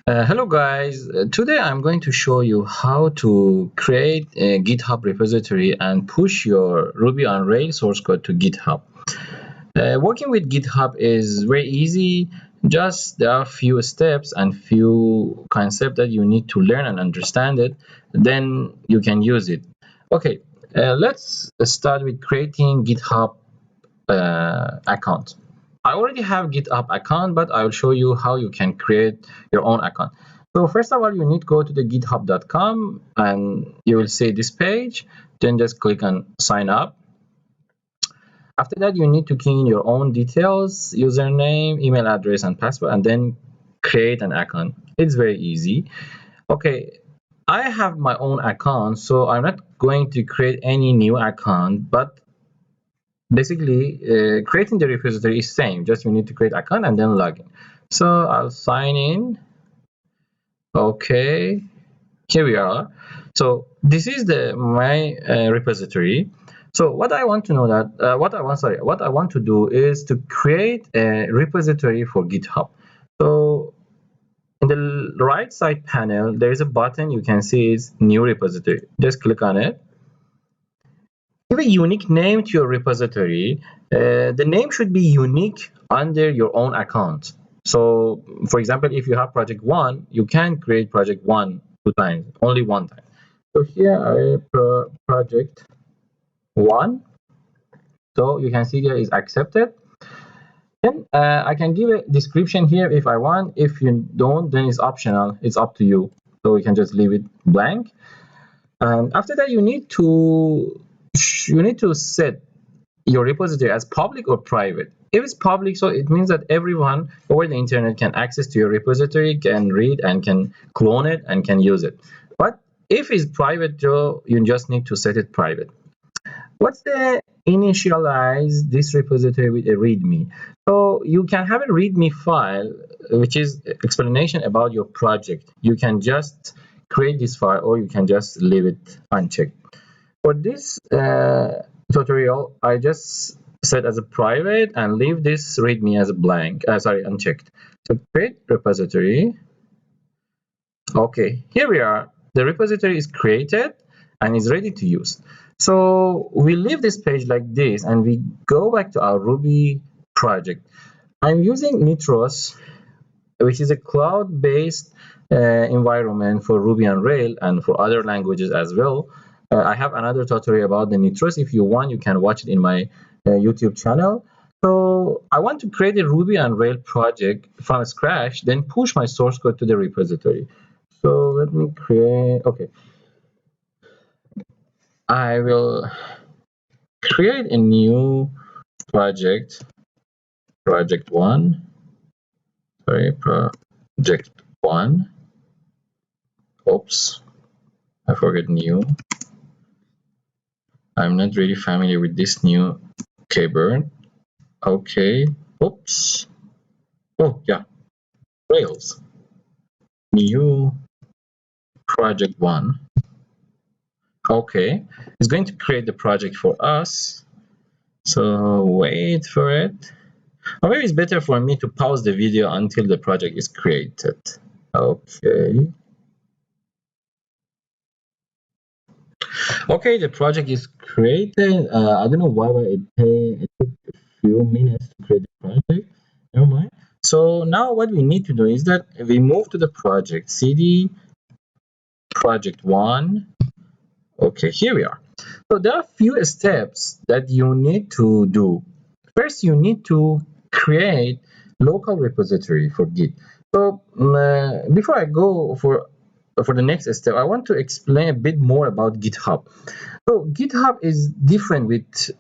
Hello guys, today I'm going to show you how to create a GitHub repository and push your Ruby on Rails source code to GitHub. Working with GitHub is very easy, just there are few steps and few concepts that you need to learn and understand it, then you can use it. Okay, let's start with creating GitHub account. I already have GitHub account, but I will show you how you can create your own account. So first of all, you need to go to the github.com and you will see this page. Then just click on sign up. After that, you need to key in your own details, username, email address, and password, and then create an account. It's very easy. Okay, I have my own account, so I'm not going to create any new account, but basically creating the repository is same, just you need to create account and then log in. So I'll sign in. Okay, here we are. So this is the my repository. So what I want to know that what I want to do is to create a repository for GitHub. So in the right side panel there is a button you can see is new repository. Just click on it. Give a unique name to your repository. The name should be unique under your own account. So, for example, if you have project 1, you can create project 1 two times, only one time. So here I have project 1. So you can see here is accepted. Then I can give a description here if I want. If you don't, then it's optional. It's up to you. So you can just leave it blank. And after that, you need to set your repository as public or private. If it's public, so it means that everyone over the internet can access to your repository, can read and can clone it and can use it. But if it's private, you just need to set it private. What's the initialize this repository with a readme? So you can have a readme file, which is explanation about your project. You can just create this file or you can just leave it unchecked. For this tutorial, I just set as a private and leave this readme as a blank, unchecked. So create repository. Okay, here we are. The repository is created and is ready to use. So we leave this page like this and we go back to our Ruby project. I'm using Nitros, which is a cloud-based environment for Ruby on Rails and for other languages as well. I have another tutorial about the Nitros. If you want, you can watch it in my YouTube channel. So I want to create a Ruby on Rails project from scratch, then push my source code to the repository. So let me create, okay. I will create a new project, project 1. Oops, I forget new. I'm not really familiar with this new keyword. Okay, oops. Oh yeah, Rails. New project 1. Okay, it's going to create the project for us. So wait for it. Or maybe it's better for me to pause the video until the project is created. Okay. Okay, the project is created. I don't know why it took a few minutes to create the project. Never mind. So now what we need to do is that we move to the project, cd project 1. Okay, here we are. So there are a few steps that you need to do. First, you need to create local repository for Git. So before I go for the next step, I want to explain a bit more about GitHub. So GitHub is different with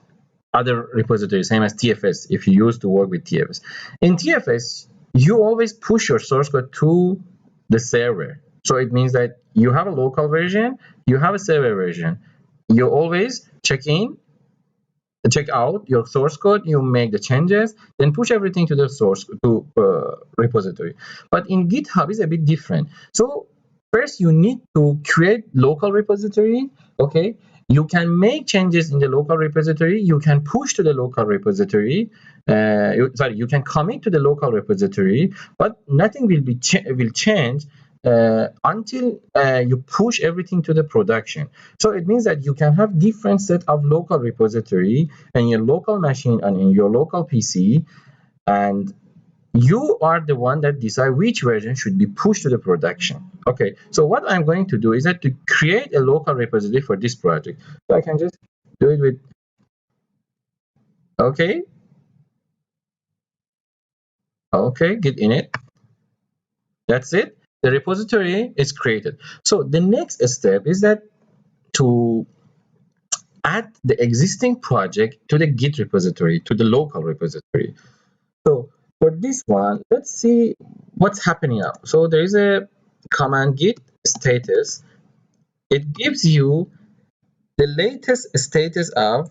other repositories, same as TFS, if you used to work with TFS. In TFS, you always push your source code to the server. So it means that you have a local version, you have a server version. You always check in, check out your source code, you make the changes, then push everything to the source repository. But in GitHub, it's a bit different. So first, you need to create local repository. Okay, You can make changes in the local repository. You can push to the local repository. You can commit to the local repository, but nothing will change until you push everything to the production. So it means that you can have different set of local repository in your local machine and in your local PC, and you are the one that decide which version should be pushed to the production. Okay, so what I'm going to do is that to create a local repository for this project. So I can just do it with, okay, git init. That's it. The repository is created. So the next step is that to add the existing project to the Git repository, to the local repository. So for this one, let's see what's happening now. So there is a command git status. It gives you the latest status of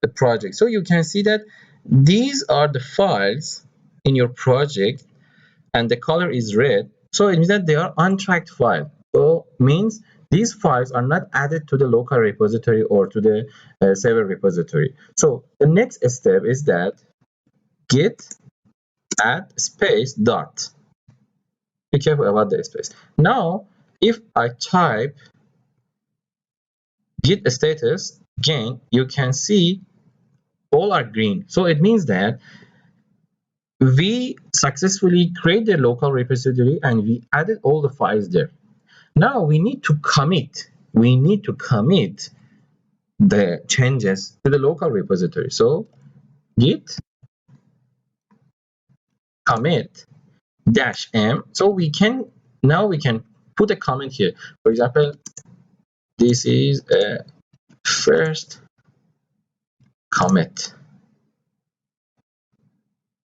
the project. So you can see that these are the files in your project and the color is red. So it means that they are untracked files. So means these files are not added to the local repository or to the server repository. So the next step is that git add space dot. Be careful about the space. Now, if I type git status again, you can see all are green. So it means that we successfully created a local repository and we added all the files there. Now we need to commit. We need to commit the changes to the local repository. So git commit -m. So we can put a comment here. For example, this is a first commit.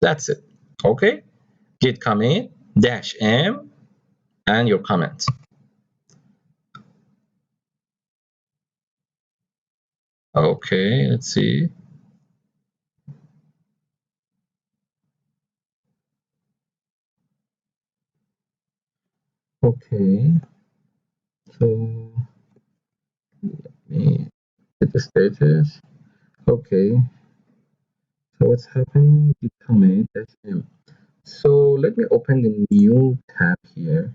That's it. Okay, git commit -m and your comment. Okay, let's see. Okay, so let me get the status. Okay, so what's happening? Git commit -m. So let me open the new tab here.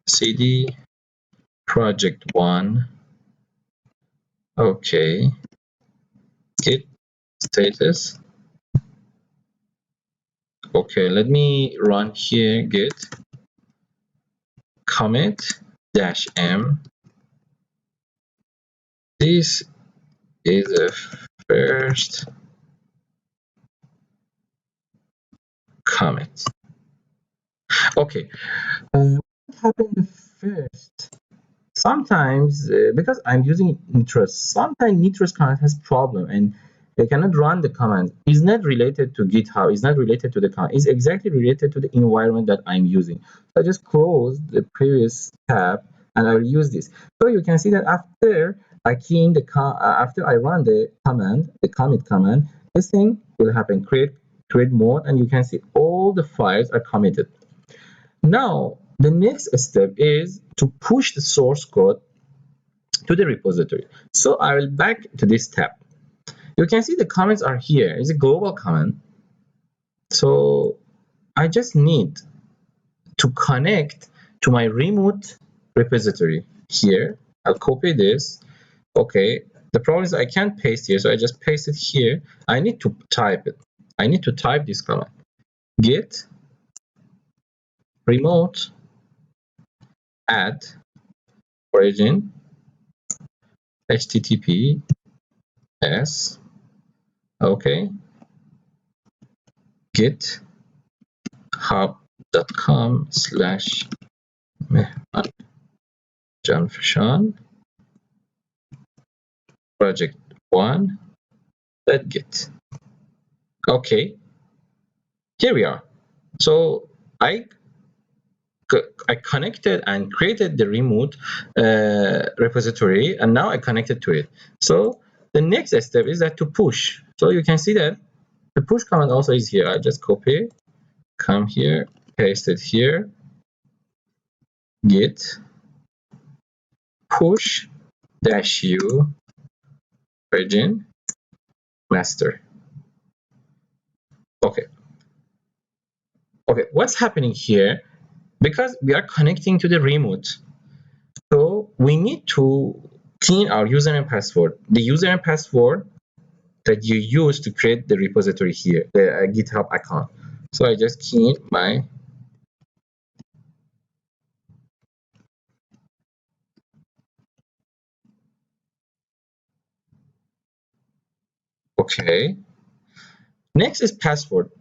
CD project 1. Okay, git status. Okay, let me run here git commit -m. This is a first commit. Okay, what happened first? Sometimes because I'm using Nitrous, sometimes Nitrous command has problem and they cannot run the command. It's not related to GitHub, it's not related to the command, it's exactly related to the environment that I'm using. So I just close the previous tab and I'll use this. So you can see that after I key in the after I run the command, the commit command, this thing will happen, create mode, and you can see all the files are committed. Now, the next step is to push the source code to the repository. So I will back to this tab. You can see the comments are here. It's a global comment. So I just need to connect to my remote repository here. I'll copy this. Okay. The problem is I can't paste here, so I just paste it here. I need to type it. I need to type this command. Git remote add origin https okay github.com/mehmanjanfashan project 1 .git. Okay, here we are. So I connected and created the remote repository, and now I connected to it. So the next step is that to push. So you can see that the push command also is here. I just copy, come here, paste it here, git push dash u origin master. Okay. Okay, what's happening here? Because we are connecting to the remote, so we need to clean our user and password. The user and password that you use to create the repository here, the GitHub account. So I just key in my okay. Next is password.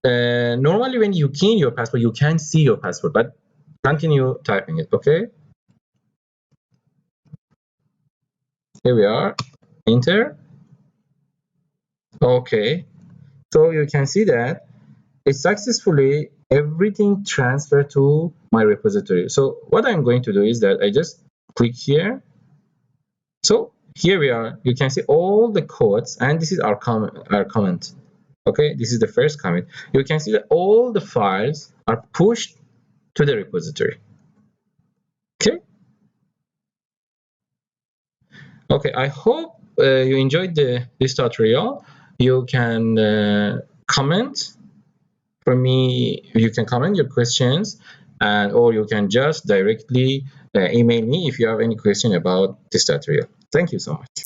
Normally when you key in your password, you can't see your password, but continue typing it. Okay, here we are. Enter. Okay, so you can see that it successfully everything transferred to my repository. So what I'm going to do is that I just click here. So here we are. You can see all the codes, and this is our comment. Okay, this is the first comment. You can see that all the files are pushed to the repository. Okay. Okay, I hope you enjoyed this tutorial. You can comment for me. You can comment your questions, and or you can just directly email me if you have any question about this tutorial. Thank you so much.